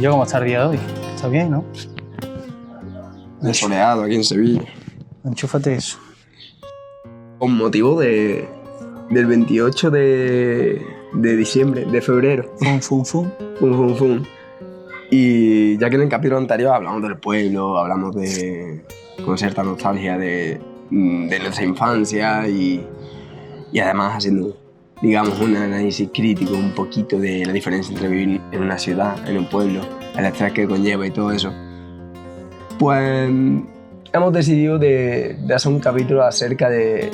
Yo, ¿cómo está el día de hoy? ¿Está bien, no? Soleado aquí en Sevilla. Enchúfate eso. Con motivo del 28 de diciembre, de febrero. Fum. Y ya que en el capítulo anterior hablamos del pueblo, hablamos con cierta nostalgia de nuestra infancia y además haciendo, digamos, un análisis crítico un poquito de la diferencia entre vivir en una ciudad, en un pueblo, el estrés que conlleva y todo eso, pues hemos decidido de hacer un capítulo acerca de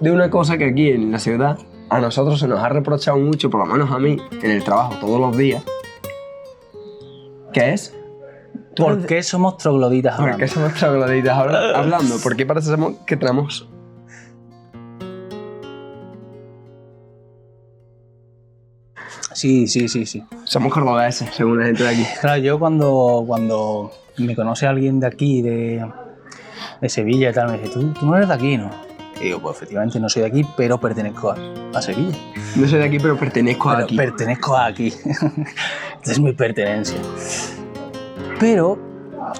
una cosa que aquí en la ciudad a nosotros se nos ha reprochado mucho, por lo menos a mí, en el trabajo todos los días. ¿Qué es? ¿Por qué somos trogloditas hablando? ¿Por qué somos trogloditas hablando? ¿Por qué parece que tenemos... Sí. Somos cordobeses, según la gente de aquí. Claro, yo cuando me conoce alguien de aquí, de Sevilla y tal, me dice, tú no eres de aquí, ¿no? Y digo, pues efectivamente no soy de aquí, pero pertenezco a Sevilla. No soy de aquí, pero pertenezco a aquí. Pertenezco a aquí. Esta es mi pertenencia. Pero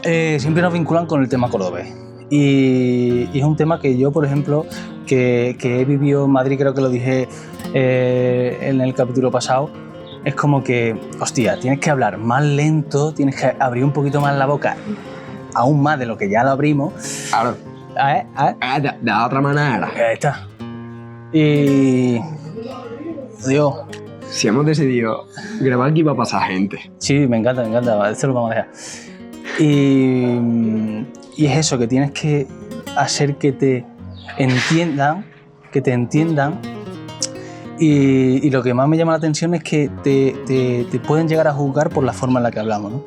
siempre nos vinculan con el tema cordobés. Y es un tema que yo, por ejemplo, que he vivido en Madrid, creo que lo dije en el capítulo pasado, es como que, hostia, tienes que hablar más lento, tienes que abrir un poquito más la boca, aún más de lo que ya lo abrimos. Claro. De otra manera. Ahí está. Y... Dios. Si hemos decidido grabar aquí va a pasar gente. Sí, me encanta, esto lo vamos a dejar. Y es eso, que tienes que hacer que te entiendan, y lo que más me llama la atención es que te pueden llegar a juzgar por la forma en la que hablamos, ¿no?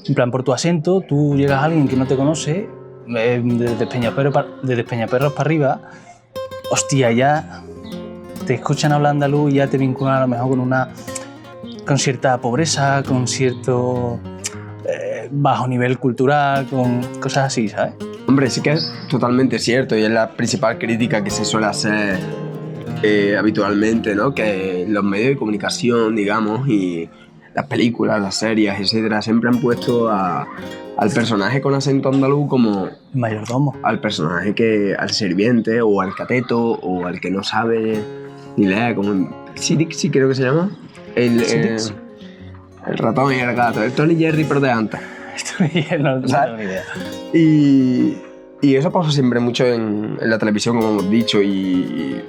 En plan, por tu acento, tú llegas a alguien que no te conoce, desde Peñaperros para arriba, hostia, ya te escuchan hablar andaluz y ya te vinculan a lo mejor con cierta pobreza, con cierto bajo nivel cultural, con cosas así, ¿sabes? Hombre, sí que es totalmente cierto y es la principal crítica que se suele hacer habitualmente, ¿no? Que los medios de comunicación, digamos, y las películas, las series, etcétera, siempre han puesto al personaje con acento andaluz como... El mayordomo. Al personaje al sirviente o al cateto o al que no sabe ni leer, como... Sí, creo que se llama. El ratón y el gato, el Tom y Jerry pero de antes. No tengo ni idea. Y eso pasa siempre mucho en la televisión, como hemos dicho, y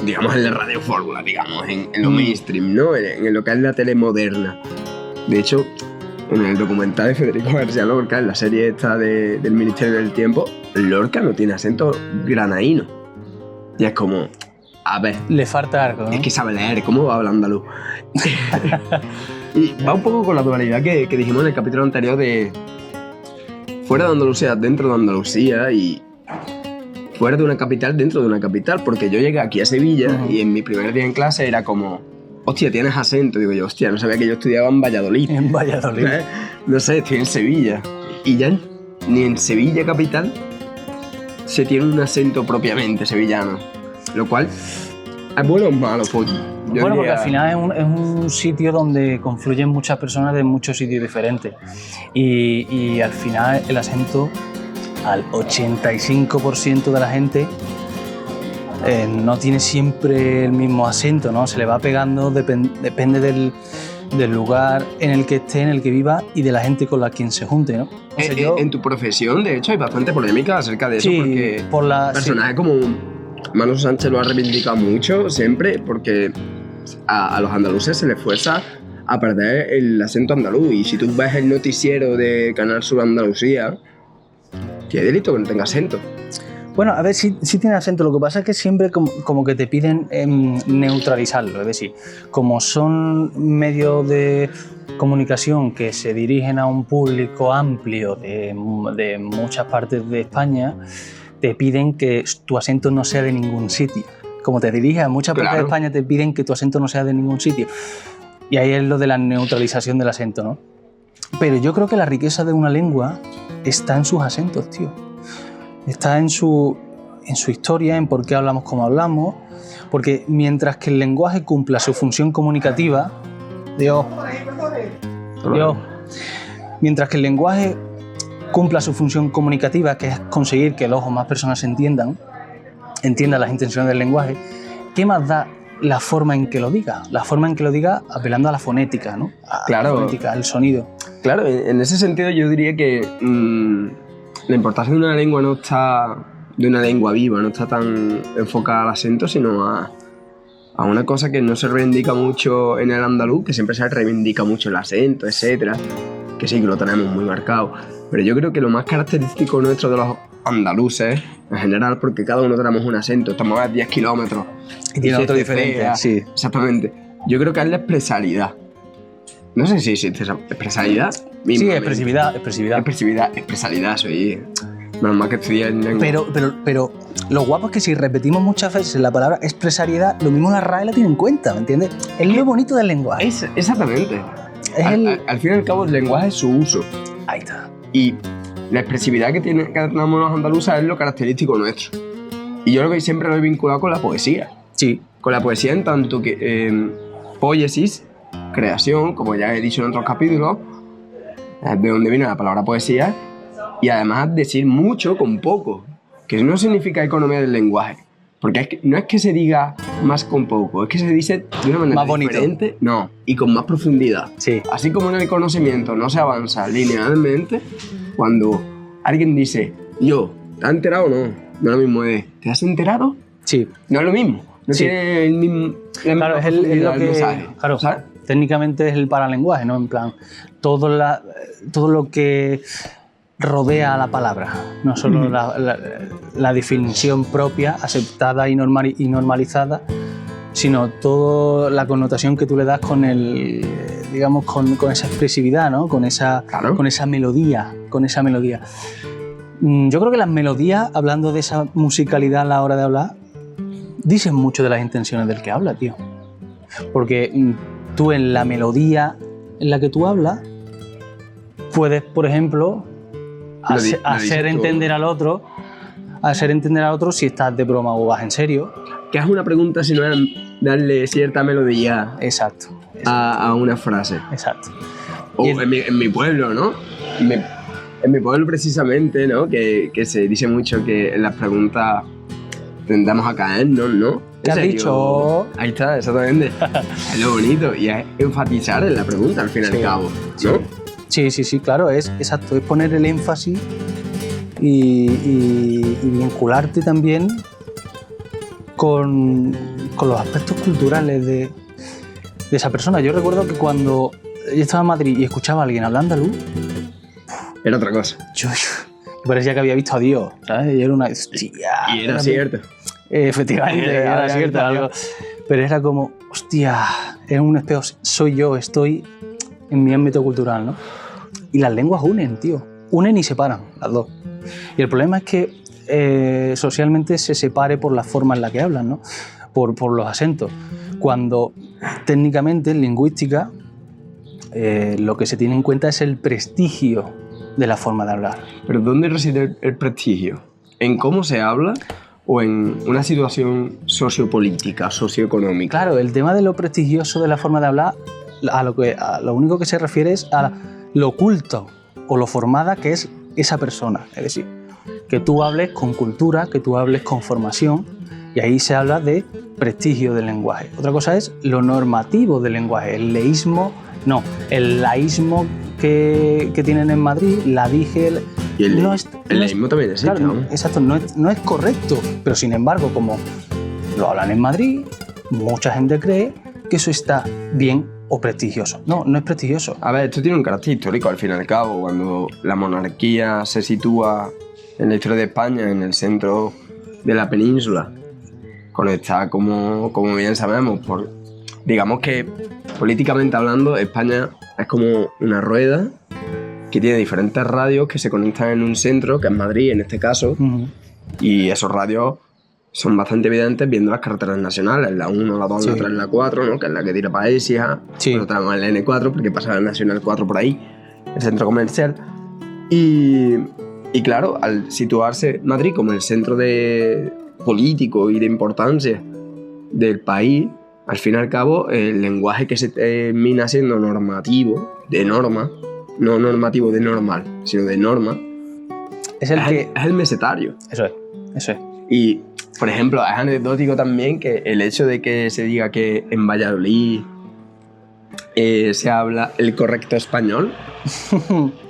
digamos en la radio fórmula, digamos, en lo mainstream, ¿no? En lo que es la tele moderna. De hecho, en el documental de Federico García Lorca, en la serie esta del Ministerio del Tiempo, Lorca no tiene acento granaíno. Y es como, a ver... Le falta algo, ¿no? Es que sabe leer, ¿cómo va hablando andaluz? Y va un poco con la dualidad que dijimos en el capítulo anterior de fuera de Andalucía, dentro de Andalucía y fuera de una capital, dentro de una capital, porque yo llegué aquí a Sevilla y en mi primer día en clase era como, hostia, tienes acento. Digo yo, hostia, no sabía que yo estudiaba en Valladolid. En Valladolid. No sé, estoy en Sevilla. Y ya ni en Sevilla capital se tiene un acento propiamente sevillano, lo cual es bueno o malo, pues. Bueno, porque al final es un sitio donde confluyen muchas personas de muchos sitios diferentes y al final el acento al 85% de la gente no tiene siempre el mismo acento, ¿no? Se le va pegando, depende del lugar en el que esté, en el que viva y de la gente con la quien se junte, ¿no? O sea, en tu profesión, de hecho, hay bastante polémica acerca de eso, porque personajes como Manu Sánchez lo ha reivindicado mucho siempre, porque a los andaluces se les fuerza a perder el acento andaluz. Y si tú ves el noticiero de Canal Sur Andalucía, ¿qué delito que no tenga acento? Bueno, a ver, sí tiene acento. Lo que pasa es que siempre como que te piden neutralizarlo. Es decir, como son medios de comunicación que se dirigen a un público amplio de muchas partes de España, te piden que tu acento no sea de ningún sitio. Como te diriges a muchas partes de España, te piden que tu acento no sea de ningún sitio. Y ahí es lo de la neutralización del acento, ¿no? Pero yo creo que la riqueza de una lengua está en sus acentos, tío. Está en su historia, en por qué hablamos como hablamos. Porque mientras que el lenguaje cumpla su función comunicativa... Dios, Mientras que el lenguaje cumpla su función comunicativa, que es conseguir que dos o más personas entiendan las intenciones del lenguaje, ¿qué más da la forma en que lo diga? La forma en que lo diga apelando a la fonética, ¿no? Claro. La fonética, al sonido. Claro, en ese sentido yo diría que la importancia de una lengua no está, de una lengua viva, no está tan enfocada al acento, sino a una cosa que no se reivindica mucho en el andaluz, que siempre se reivindica mucho el acento, etcétera, que sí, que lo tenemos muy marcado. Pero yo creo que lo más característico nuestro de los andaluces, en general, porque cada uno tenemos un acento, estamos a 10 kilómetros. Y tiene otro diferente, sí. Exactamente. Yo creo que es la expresalidad. No sé si existe esa expresalidad. Sí, expresividad. Expresalidad, soy... Menos mal que estudié en lengua. Pero lo guapo es que si repetimos muchas veces la palabra expresariedad, lo mismo la RAE la tiene en cuenta, ¿me entiendes? Es lo bonito del lenguaje. Exactamente. Al fin y al cabo, el lenguaje es su uso. Ahí está. Y la expresividad que tenemos los andaluces es lo característico nuestro. Y yo lo que siempre lo he vinculado con la poesía. Sí. Con la poesía en tanto que poiesis, creación, como ya he dicho en otros capítulos, es de donde viene la palabra poesía, y además decir mucho con poco, que no significa economía del lenguaje. Porque no es que se diga más con poco, es que se dice de una manera más diferente, bonito. No, y con más profundidad. Sí. Así como en el conocimiento no se avanza linealmente, cuando alguien dice, yo, ¿te has enterado o no? No es lo mismo de, ¿te has enterado? Sí. No es lo mismo. No Sí. tiene el mismo... Claro, es lo que... mensaje, Claro, ¿sabes? técnicamente es el paralenguaje, ¿no? En plan, todo lo que rodea a la palabra, no solo la definición propia, aceptada y normalizada, sino toda la connotación que tú le das con el, digamos, con esa expresividad, ¿no? Con esa melodía, Yo creo que las melodías, hablando de esa musicalidad a la hora de hablar, dicen mucho de las intenciones del que habla, tío. Porque tú en la melodía en la que tú hablas puedes, por ejemplo, hacer entender al otro si estás de broma o vas en serio. Que es una pregunta, sino darle cierta melodía. Exacto. A una frase. Exacto. O en mi pueblo, ¿no? En mi pueblo precisamente, ¿no? Que se dice mucho que en las preguntas tendamos a caernos, ¿no? ¿Qué has dicho? Ahí está, exactamente. Es lo bonito. Y es enfatizar en la pregunta, al fin y al cabo, ¿no? Sí, claro, es exacto. Es poner el énfasis y vincularte también con los aspectos culturales de esa persona. Yo recuerdo que cuando yo estaba en Madrid y escuchaba a alguien hablando andaluz, era otra cosa. Yo parecía que había visto a Dios, ¿sabes? Y era una... Hostia, y era cierto. Efectivamente, era cierto. Pero era como, hostia, es un espejo, soy yo, estoy en mi ámbito cultural, ¿no? Y las lenguas unen, tío. Unen y separan, las dos. Y el problema es que socialmente se separe por la forma en la que hablan, ¿no? Por los acentos. Cuando técnicamente en lingüística lo que se tiene en cuenta es el prestigio de la forma de hablar. ¿Pero dónde reside el prestigio? ¿En cómo se habla o en una situación sociopolítica, socioeconómica? Claro, el tema de lo prestigioso de la forma de hablar, a lo único que se refiere es a lo culto o lo formada que es esa persona. Es decir, que tú hables con cultura, que tú hables con formación, y ahí se habla de prestigio del lenguaje. Otra cosa es lo normativo del lenguaje, el laísmo que tienen en Madrid, la dije... Y el laísmo también existe, claro, ¿no? Exacto, no es correcto, pero sin embargo, como lo hablan en Madrid, mucha gente cree que eso está bien o prestigioso. No es prestigioso. A ver, esto tiene un carácter histórico al fin y al cabo. Cuando la monarquía se sitúa en la historia de España, en el centro de la península, conectada, como bien sabemos, digamos que políticamente hablando, España es como una rueda que tiene diferentes radios que se conectan en un centro, que es Madrid en este caso, y esos radios son bastante evidentes viendo las carreteras nacionales, la 1, la 2, la 3, la 4, ¿no? Que es la que tira para Écija, pero tenemos el N4 porque pasa la Nacional 4 por ahí, el centro comercial. Y claro, al situarse Madrid como el centro político y de importancia del país, al fin y al cabo el lenguaje que se termina siendo normativo, de norma, no normativo de normal, sino de norma, Es el que... es el mesetario. Eso es. Y, por ejemplo, es anecdótico también que el hecho de que se diga que en Valladolid se habla el correcto español,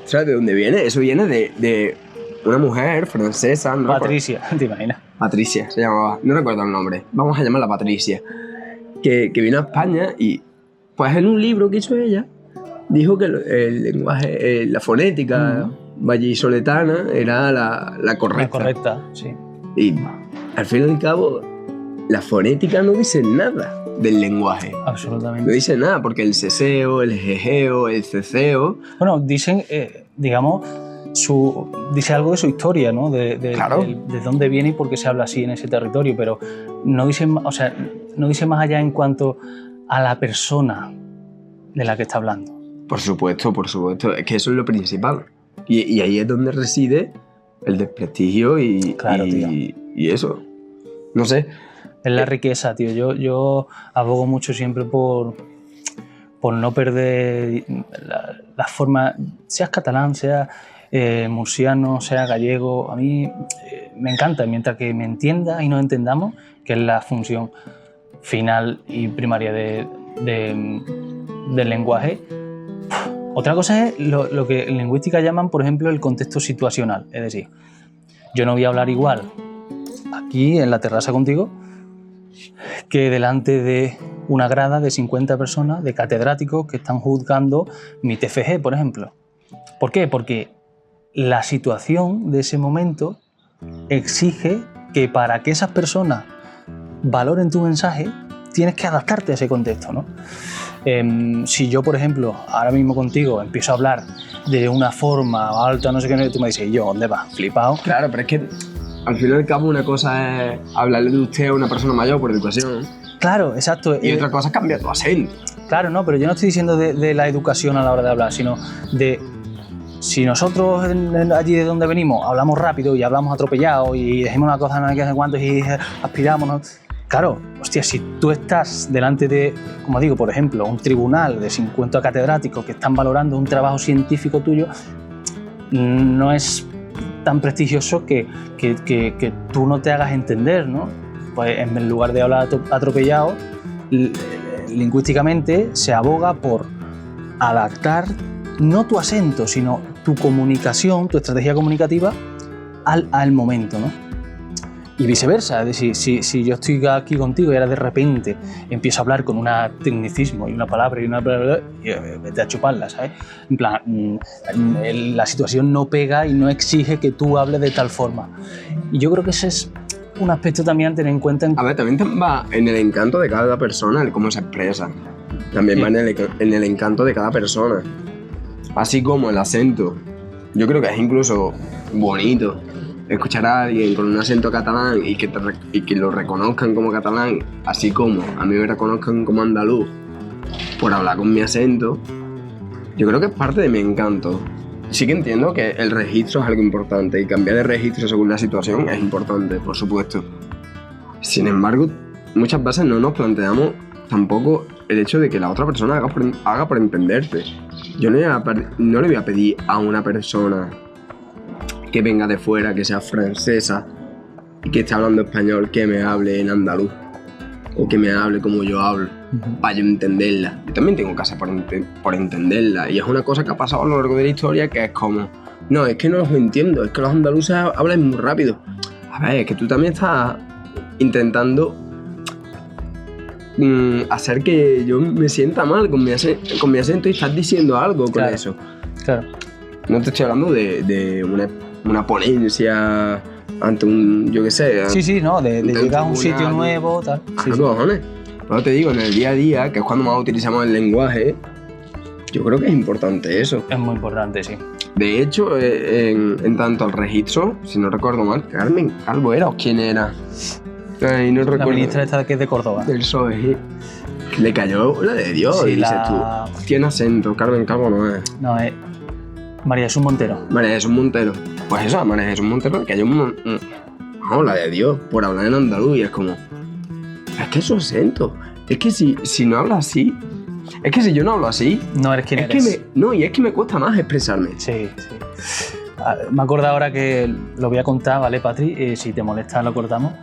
¿sabes de dónde viene? Eso viene de una mujer francesa, ¿no? Patricia, ¿te imaginas? Patricia se llamaba, no recuerdo el nombre, vamos a llamarla Patricia, que vino a España y, pues en un libro que hizo ella, dijo que el lenguaje, la fonética vallisoletana era la correcta. La correcta, sí. Y al fin y al cabo, la fonética no dice nada del lenguaje. Absolutamente. No dice nada, porque el seseo, el jejeo, el ceceo... Bueno, dicen, digamos, dice algo de su historia, ¿no? Claro. De dónde viene y por qué se habla así en ese territorio, pero no dice, no dice más allá en cuanto a la persona de la que está hablando. Por supuesto. Es que eso es lo principal. Y ahí es donde reside el desprestigio y eso. No sé. Es la riqueza, tío. Yo abogo mucho siempre por no perder la forma, seas catalán, sea murciano, sea gallego. A mí me encanta, mientras que me entienda y nos entendamos, que es la función final y primaria del lenguaje. Otra cosa es lo que en lingüística llaman, por ejemplo, el contexto situacional. Es decir, yo no voy a hablar igual aquí en la terraza contigo que delante de una grada de 50 personas, de catedráticos que están juzgando mi TFG, por ejemplo. ¿Por qué? Porque la situación de ese momento exige que para que esas personas valoren tu mensaje, tienes que adaptarte a ese contexto, ¿no? Si yo, por ejemplo, ahora mismo contigo empiezo a hablar de una forma alta, no sé qué, tú me dices, ¿y yo dónde vas? Flipado. Claro, pero es que al fin y al cabo una cosa es hablarle de usted a una persona mayor por educación. Claro, exacto. Y otra cosa es cambiar tu acento. Claro, no, pero yo no estoy diciendo de la educación a la hora de hablar, sino de... Si nosotros allí de donde venimos hablamos rápido y hablamos atropellado y decimos una cosa, no hay que hacer cuántos y aspiramos, ¿no? Claro, hostia, si tú estás delante de, como digo, por ejemplo, un tribunal de 50 catedráticos que están valorando un trabajo científico tuyo, no es tan prestigioso que tú no te hagas entender, ¿no? Pues en lugar de hablar atropellado, lingüísticamente se aboga por adaptar no tu acento, sino tu comunicación, tu estrategia comunicativa al momento, ¿no? Y viceversa, es decir, si yo estoy aquí contigo y ahora de repente empiezo a hablar con un tecnicismo y una palabra y vete a chuparla, ¿sabes? En plan, la situación no pega y no exige que tú hables de tal forma. Y yo creo que ese es un aspecto también a tener en cuenta. A ver, también va en el encanto de cada persona, el cómo se expresa. También va en el encanto de cada persona. Así como el acento. Yo creo que es incluso bonito escuchar a alguien con un acento catalán y que lo reconozcan como catalán, así como a mí me reconozcan como andaluz por hablar con mi acento. Yo creo que es parte de mi encanto. Sí que entiendo que el registro es algo importante y cambiar de registro según la situación es importante, por supuesto. Sin embargo, muchas veces no nos planteamos tampoco el hecho de que la otra persona haga por entenderte. Yo no le voy a pedir a una persona que venga de fuera, que sea francesa y que esté hablando español, que me hable en andaluz o que me hable como yo hablo, para yo entenderla. Yo también tengo que hacer por entenderla, y es una cosa que ha pasado a lo largo de la historia, que es como, no, es que no los entiendo, es que los andaluces hablan muy rápido. A ver, es que tú también estás intentando hacer que yo me sienta mal con mi acento y estás diciendo algo con eso. Claro. No te estoy hablando de una ponencia ante un, yo qué sé. Sí, no, de llegar a un sitio nuevo, tal. Sí, cojones. Pero te digo, en el día a día, que es cuando más utilizamos el lenguaje, yo creo que es importante eso. Es muy importante, sí. De hecho, en tanto al registro, si no recuerdo mal, Carmen Calvo era o quién era. Ay, no recuerdo. La ministra esta que es de Córdoba. Del PSOE. Le cayó la de Dios, sí, y dices tú, tiene acento, Carmen Calvo no es. No, es María Jesús Montero. María Jesús Montero. Pues eso, a María Jesús Montero le cayó la de Dios, por hablar en andaluz, y es como, es que es su acento. Es que si no habla así, Es que si yo no hablo así... No eres quien es eres. y es que me cuesta más expresarme. Sí, sí. Me acuerdo ahora que lo voy a contar, ¿vale, Patri? Si te molesta lo cortamos.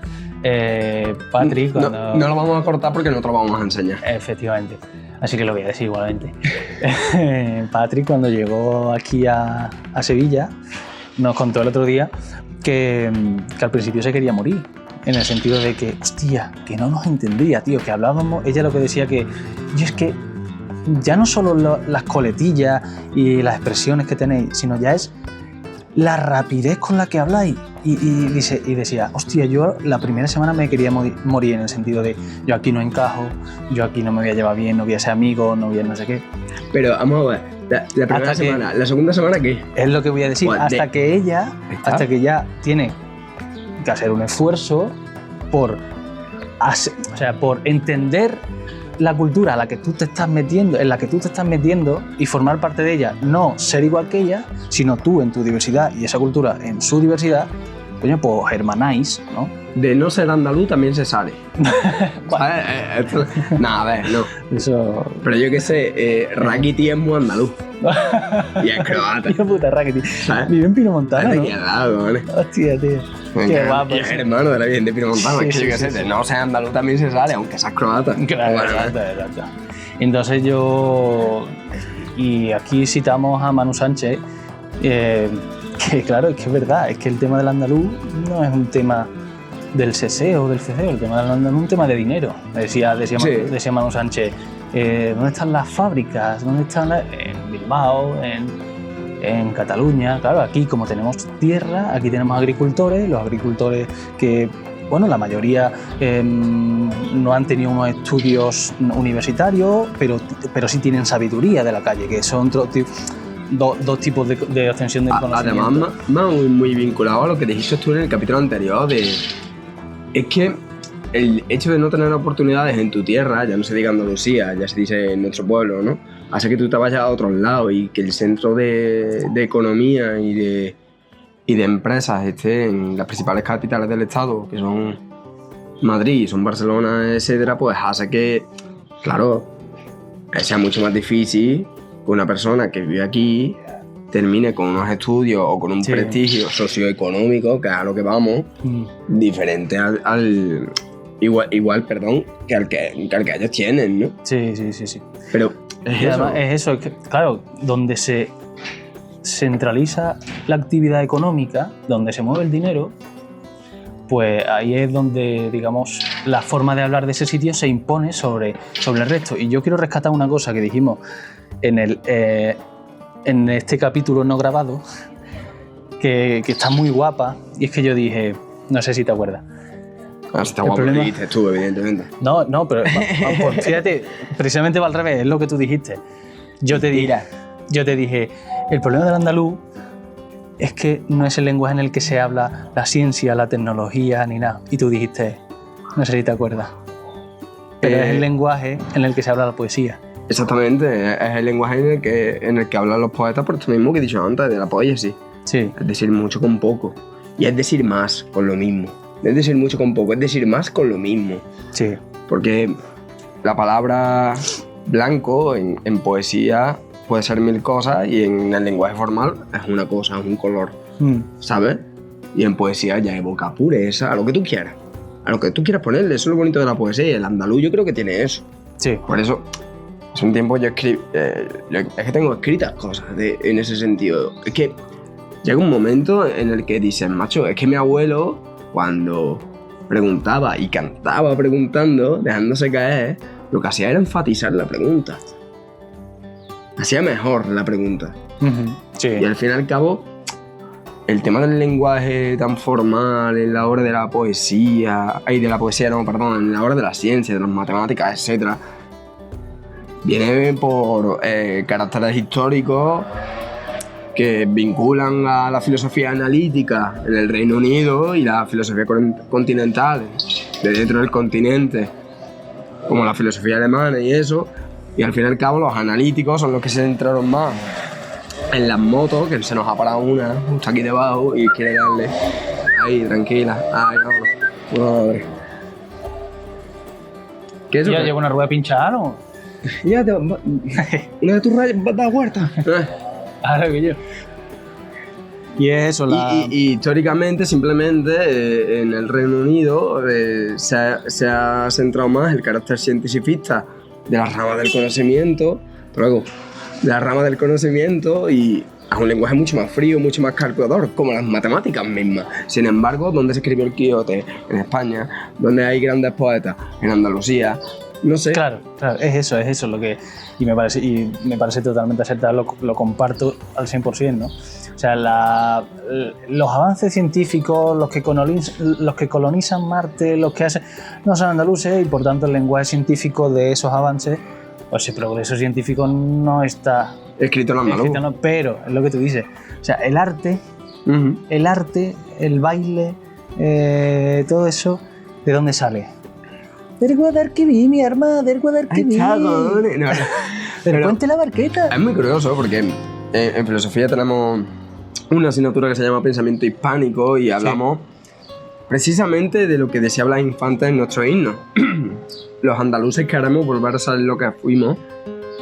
Patri, cuando... No lo vamos a cortar porque no te lo vamos a enseñar. Efectivamente. Así que lo voy a decir igualmente. Patri, cuando llegó aquí a Sevilla, nos contó el otro día que al principio se quería morir. En el sentido de que, hostia, que no nos entendía, tío, que hablábamos... Ella lo que decía que... Yo es que ya no solo las coletillas y las expresiones que tenéis, sino ya es la rapidez con la que habláis. Y decía, hostia, yo la primera semana me quería morir en el sentido de yo aquí no encajo, yo aquí no me voy a llevar bien, no voy a ser amigo, no voy a no sé qué. Pero vamos a ver, la primera semana, ¿la segunda semana qué? Es lo que voy a decir, hasta que ya tiene que hacer un esfuerzo por entender la cultura en la que tú te estás metiendo y formar parte de ella, no ser igual que ella, sino tú en tu diversidad y esa cultura en su diversidad, coño, pues hermanáis, ¿no? De no ser andaluz también se sale. Nada, a ver, no. Eso... Pero yo qué sé, Rakiti es muy andaluz. Y es croata. Tío puta, Rakiti. Vive en Pinomontana, ¿no? Aquí al lado, ¿vale? Hostia, tío. Qué guapo. Y es hermano de la Virgen de Pinomontana. Sí, es que yo qué sé, de no ser andaluz también se sale, aunque seas croata. Claro, bueno, exacto. Entonces y aquí citamos a Manu Sánchez, que claro, es que es verdad, es que el tema del andaluz no es un tema del CSE o del CCE, el tema del andaluz es un tema de dinero. Decía Manu Sánchez, ¿dónde están las fábricas? ¿Dónde están en Bilbao, en Cataluña? Claro, aquí como tenemos tierra, aquí tenemos agricultores, los agricultores que, bueno, la mayoría no han tenido unos estudios universitarios, pero sí tienen sabiduría de la calle, que son dos tipos de obtención del conocimiento. Además, muy vinculado a lo que dijiste tú en el capítulo anterior, es que el hecho de no tener oportunidades en tu tierra, ya no se diga Andalucía, ya se dice en nuestro pueblo, ¿no? Hace que tú te vayas a otros lados y que el centro de economía y de empresas esté en las principales capitales del estado, que son Madrid, son Barcelona, etcétera, pues hace que, claro, sea mucho más difícil que una persona que vive aquí termine con unos estudios o con un prestigio socioeconómico, que es a lo que vamos, diferente al igual, que al que ellos tienen, ¿no? Sí. Pero es eso, es que, claro, donde se centraliza la actividad económica, donde se mueve el dinero, pues ahí es donde, digamos, la forma de hablar de ese sitio se impone sobre el resto. Y yo quiero rescatar una cosa que dijimos en este capítulo no grabado, que está muy guapa, y es que yo dije, no sé si te acuerdas. Está guapo lo que dijiste tú, evidentemente. No, pero pues fíjate, precisamente va al revés, es lo que tú dijiste. Yo te dije, el problema del andaluz es que no es el lenguaje en el que se habla la ciencia, la tecnología, ni nada. Y tú dijiste, no sé si te acuerdas, pero es el lenguaje en el que se habla la poesía. Exactamente, es el lenguaje en el que hablan los poetas, por esto mismo que he dicho antes, de la poesía. Sí. Es decir mucho con poco. Y es decir más con lo mismo. No es decir mucho con poco, es decir más con lo mismo. Sí. Porque la palabra blanco en poesía puede ser 1000 cosas y en el lenguaje formal es una cosa, es un color, ¿sabes? Y en poesía ya evoca pureza, a lo que tú quieras. A lo que tú quieras ponerle, eso es lo bonito de la poesía. Y el andaluz yo creo que tiene eso. Sí. Por eso, hace un tiempo yo escribí, es que tengo escritas cosas en ese sentido. Es que llega un momento en el que dices, macho, es que mi abuelo, cuando preguntaba y cantaba preguntando, dejándose caer, lo que hacía era enfatizar la pregunta. Hacía mejor la pregunta. Sí. Y al fin y al cabo, el tema del lenguaje tan formal en la hora de la poesía, en la hora de la ciencia, de las matemáticas, etc., viene por caracteres históricos que vinculan a la filosofía analítica en el Reino Unido y la filosofía continental de dentro del continente, como la filosofía alemana y eso. Y al fin y al cabo los analíticos son los que se centraron más en las motos, que se nos ha parado una justo aquí debajo y quiere darle ahí, tranquila, ay, vámonos, madre. ¿Qué es eso? ¿Ya llevo una rueda pinchada o? Ya, una de tus rayas da huerta. Ahora que yo. Y es eso, Y históricamente, simplemente, en el Reino Unido se ha centrado más el carácter cientificista de la rama del conocimiento, luego de la rama del conocimiento, y es un lenguaje mucho más frío, mucho más calculador, como las matemáticas mismas. Sin embargo, ¿dónde se escribió el Quijote? En España. ¿Dónde hay grandes poetas? En Andalucía. No sé. Claro, es eso lo que... Y me parece totalmente acertado, lo comparto al 100%, ¿no? O sea, los avances científicos, los que colonizan Marte, los que hacen... no son andaluces, y por tanto el lenguaje científico de esos avances, o ese progreso científico no está... escrito en andaluz. Pero, es lo que tú dices, o sea, el arte, el baile, todo eso, ¿de dónde sale? Del Guadalquivir, mi arma, del Guadalquivir. Del puente La Barqueta. Es muy curioso porque en filosofía tenemos una asignatura que se llama Pensamiento Hispánico y hablamos precisamente de lo que decía Blas Infante en nuestro himno. Los andaluces queremos volver a ser lo que fuimos,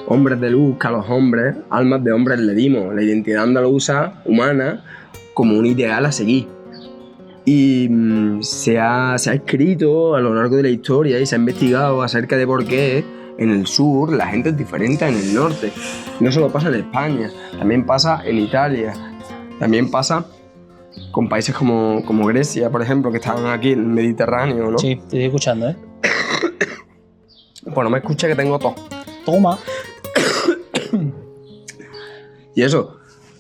hombres de luz que a los hombres, almas de hombres le dimos, la identidad andaluza, humana, como un ideal a seguir. Y se ha escrito a lo largo de la historia y se ha investigado acerca de por qué en el sur la gente es diferente en el norte. No solo pasa en España, también pasa en Italia, también pasa con países como Grecia, por ejemplo, que están aquí en el Mediterráneo, ¿no? Sí, te estoy escuchando, ¿eh? Pues no me escucha que tengo tos. Toma. Y eso,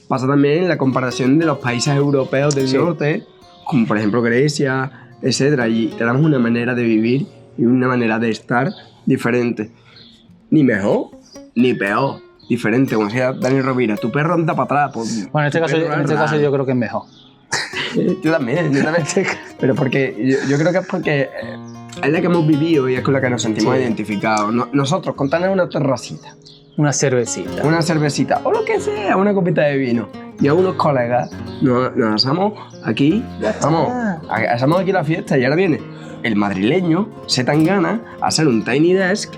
pasa también en la comparación de los países europeos del norte, como por ejemplo Grecia, etc. Y tenemos una manera de vivir y una manera de estar diferente. Ni mejor, ni peor. Diferente, como decía Dani Rovira, tu perro anda para atrás. Pues, bueno, en este caso yo creo que es mejor. Yo también. Pero porque yo creo que es porque es la que hemos vivido y es con la que nos sentimos identificados. Nosotros, con tener una terracita, una cervecita o lo que sea, una copita de vino, y a unos colegas nos asamos aquí, asamos aquí la fiesta, y ahora viene el madrileño, se tan gana a hacer un tiny desk,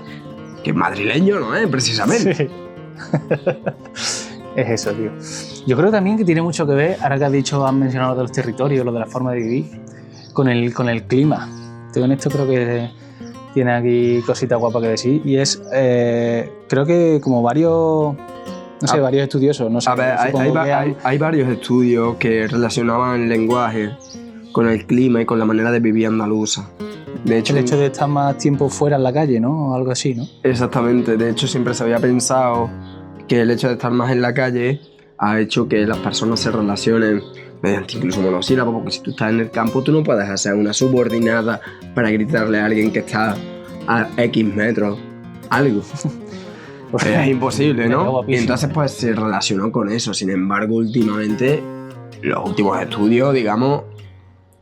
que madrileño no es precisamente. Sí. Es eso, tío. Yo creo también que tiene mucho que ver, ahora que has mencionado lo de los territorios, lo de la forma de vivir, con el clima. En esto creo que tiene aquí cositas guapas que decir, y es, creo que como varios estudiosos, no sé. A ver, hay varios estudios que relacionaban el lenguaje con el clima y con la manera de vivir andaluza. De hecho, el hecho de estar más tiempo fuera en la calle, ¿no? O algo así, ¿no? Exactamente. De hecho, siempre se había pensado que el hecho de estar más en la calle ha hecho que las personas se relacionen mediante incluso monosílabos, porque si tú estás en el campo, tú no puedes hacer una subordinada para gritarle a alguien que está a X metros algo. Es imposible, ¿no? Y entonces pues se relacionó con eso. Sin embargo, últimamente, los últimos estudios, digamos,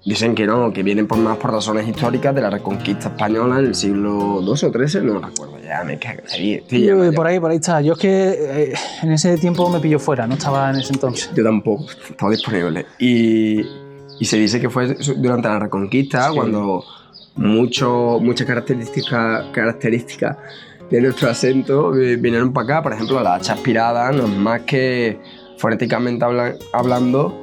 dicen que no, que vienen por razones históricas de la reconquista española en el siglo XII o XIII, no recuerdo, ya me cagué. Por ahí está. Yo es que en ese tiempo me pilló fuera, no estaba en ese entonces. Yo tampoco, estaba disponible. Y se dice que fue durante la reconquista, cuando muchas características de nuestro acento vinieron para acá. Por ejemplo, la H aspirada no es más que, fonéticamente hablando,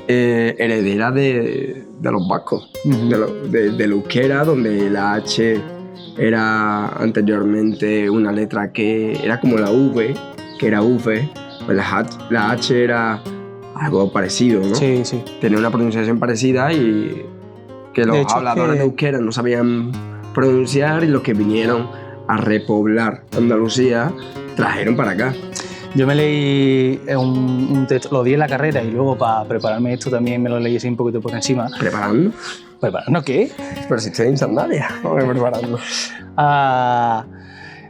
heredera de los vascos, del euskera, donde la H era anteriormente una letra que era como la V, que era V, pues la H era algo parecido, ¿no? Sí, sí. Tenía una pronunciación parecida y que los habladores de euskera no sabían pronunciar, y los que vinieron a repoblar Andalucía trajeron para acá. Yo me leí un texto, lo di en la carrera, y luego para prepararme esto también me lo leí así un poquito por encima. ¿Preparando? ¿Preparando qué? Pero si estoy en sandalia, ¿cómo que preparando? A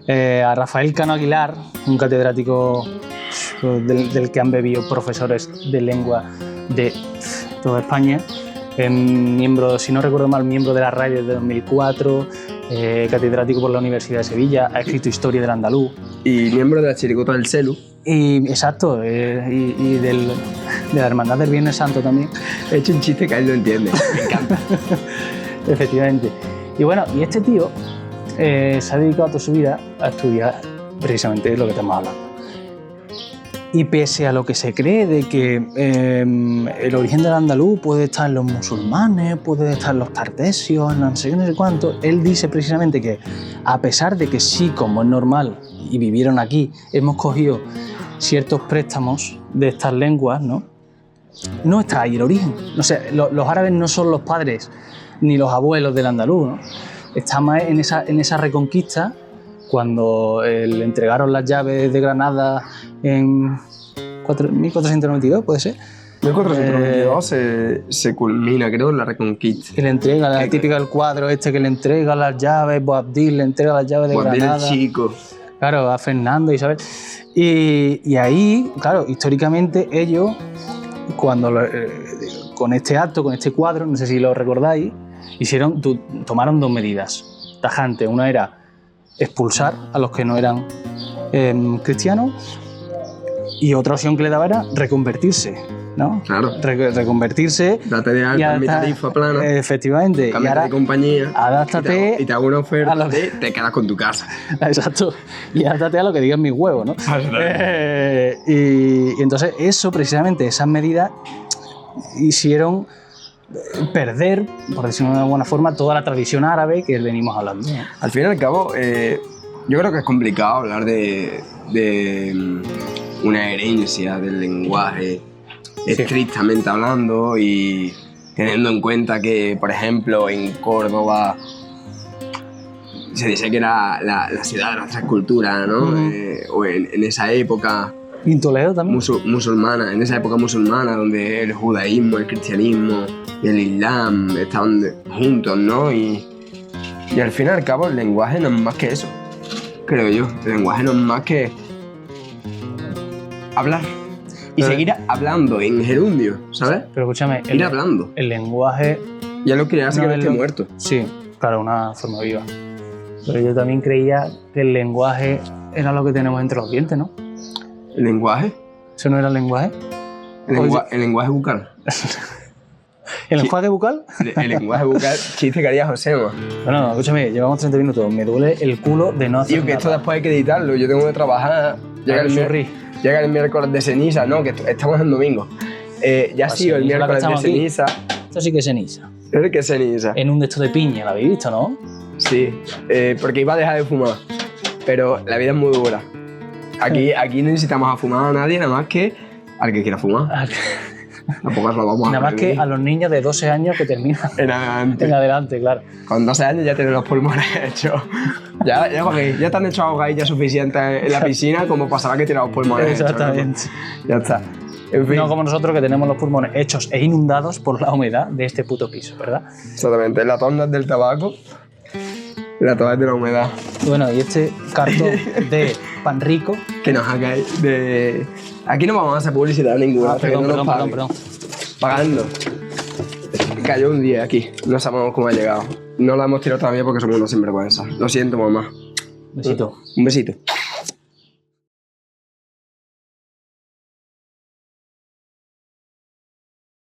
Rafael Cano Aguilar, un catedrático del que han bebido profesores de lengua de toda España, miembro, si no recuerdo mal, miembro de la RAE desde 2004, catedrático por la Universidad de Sevilla, ha escrito Historia del Andaluz. Y miembro de la Chirigota del Celu. Exacto, y de la Hermandad del Viernes Santo también. He hecho un chiste que él no entiende, me encanta. Efectivamente. Y bueno, y este tío se ha dedicado toda su vida a estudiar precisamente es lo que estamos hablando. Y pese a lo que se cree de que el origen del andaluz puede estar en los musulmanes, puede estar en los tardesios, no sé qué, no sé cuánto, él dice precisamente que a pesar de que sí, como es normal, y vivieron aquí, hemos cogido ciertos préstamos de estas lenguas, no está ahí el origen. O sea, los árabes no son los padres ni los abuelos del andaluz, ¿no? Está más en esa reconquista, cuando le entregaron las llaves de Granada en 1492, ¿puede ser? 1492 se culmina, creo, la reconquista. Que le entrega, la típica del cuadro que le entrega las llaves, Boabdil le entrega las llaves de Boabdil Granada. el chico. Claro, a Fernando y Isabel. Y ahí, claro, históricamente ellos, cuando con este acto, con este cuadro, no sé si lo recordáis, tomaron dos medidas tajantes. Una era expulsar a los que no eran cristianos, y otra opción que le daba era reconvertirse, ¿no? Claro. Reconvertirse. Date de alta en mi tarifa plana. Efectivamente. Cámbiate de compañía. Adáptate. Y te hago una oferta te quedas con tu casa. Exacto. Y adáptate a lo que digan mis huevos, ¿no? Y entonces eso, precisamente, esas medidas hicieron perder, por decirlo de alguna forma, toda la tradición árabe que venimos hablando. Al fin y al cabo, yo creo que es complicado hablar de una herencia del lenguaje estrictamente hablando, y teniendo en cuenta que, por ejemplo, en Córdoba se dice que era la ciudad de las tres culturas, ¿no? O en esa época... Y en Toledo también. Musulmana, en esa época musulmana, donde el judaísmo, el cristianismo y el islam estaban juntos, ¿no? Y al fin y al cabo el lenguaje no es más que eso, creo yo. El lenguaje no es más que hablar y seguir hablando en gerundio, ¿sabes? Pero escúchame, ir hablando. El lenguaje... Ya lo que hace que no esté muerto. Sí, claro, una forma viva. Pero yo también creía que el lenguaje era lo que tenemos entre los dientes, ¿no? ¿El lenguaje? ¿Eso no era el lenguaje? El lenguaje bucal. ¿El lenguaje bucal? El lenguaje bucal, chiste que haría Josema. Bueno, escúchame, llevamos 30 minutos. Me duele el culo de no hacer Tío, que esto después hay que editarlo. Yo tengo que trabajar. Llega el miércoles de ceniza. No, que estamos en domingo. Ya ha sido el miércoles de ceniza. Esto sí que es ceniza. ¿Qué es ceniza? En un de estos de piña, ¿la habéis visto, no? Sí, porque iba a dejar de fumar. Pero la vida es muy dura. Aquí no necesitamos a fumar a nadie, nada más que al que quiera fumar. Tampoco lo vamos a nada más que a los niños de 12 años que terminan en adelante. En adelante, claro. Con 12 años ya tienen los pulmones hechos. Ya te han hecho ahogadillas suficientes en la piscina como pasará que tienen los pulmones Exactamente. hechos. Ya está. En fin. No como nosotros, que tenemos los pulmones hechos e inundados por la humedad de este puto piso, ¿verdad? Exactamente. La tos no es del tabaco, la tos es de la humedad. Bueno, y este cartón de pan rico... Que nos haga de... Aquí no vamos a hacer publicidad ninguna. Perdón. Pagando. Cayó un día aquí. No sabemos cómo ha llegado. No la hemos tirado todavía porque somos unos sinvergüenzas. Lo siento, mamá. Besito. Un besito.